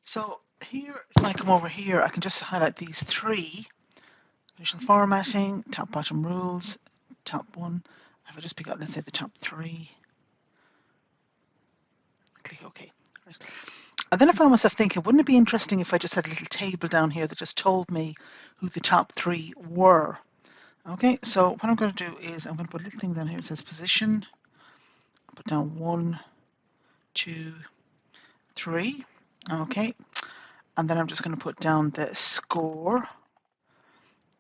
So here, if I come over here, I can just highlight these three: conditional formatting, top bottom rules, top one. If I just pick out, let's say, the top three, click OK. Right. And then I found myself thinking, wouldn't it be interesting if I just had a little table down here that just told me who the top three were? Okay, so what I'm going to do is I'm going to put a little thing down here that says position, put down 1, 2, 3. Okay, and then I'm just going to put down the score.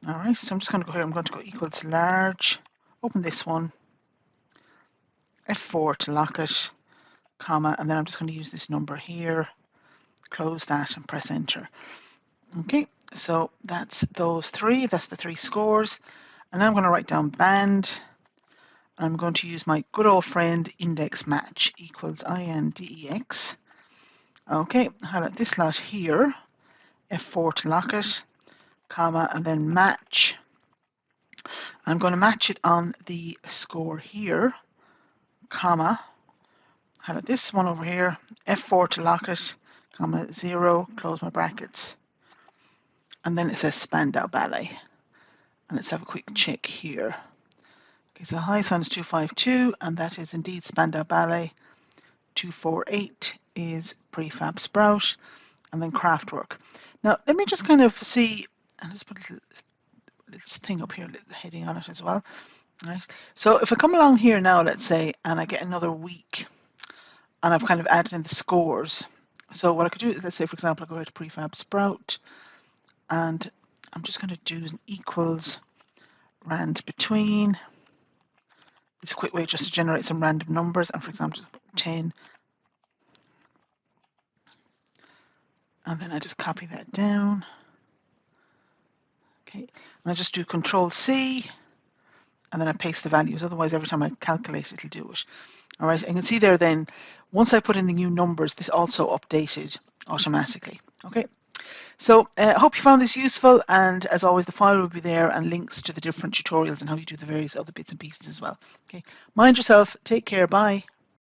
All right, so I'm just going to go here. I'm going to go equals large, open this one, F4 to lock it, comma, and then I'm just going to use this number here, close that and press enter. Okay, so that's those three. That's the three scores. And now I'm going to write down band. I'm going to use my good old friend index match equals INDEX. Okay, highlight this lot here, F4 to lock it, comma, and then match. I'm going to match it on the score here, comma, highlight this one over here, F4 to lock it, comma, 0, close my brackets. And then it says Spandau Ballet. And let's have a quick check here. Okay, so highest one is 252, and that is indeed Spandau Ballet. 248 is Prefab Sprout, and then Craftwork. Now, let me just kind of see, and let's put a little thing up here, the heading on it as well. Right. So if I come along here now, let's say, and I get another week, and I've kind of added in the scores. So what I could do is, let's say, for example, I go to Prefab Sprout, and I'm just going to do an equals rand between. It's a quick way just to generate some random numbers, and for example, just put 10. And then I just copy that down. Okay, and I just do Control C, and then I paste the values. Otherwise, every time I calculate, it'll do it. All right, and you can see there then, once I put in the new numbers, this also updated automatically. Okay, so I hope you found this useful, and as always, the file will be there and links to the different tutorials and how you do the various other bits and pieces as well. Okay, mind yourself, take care, bye.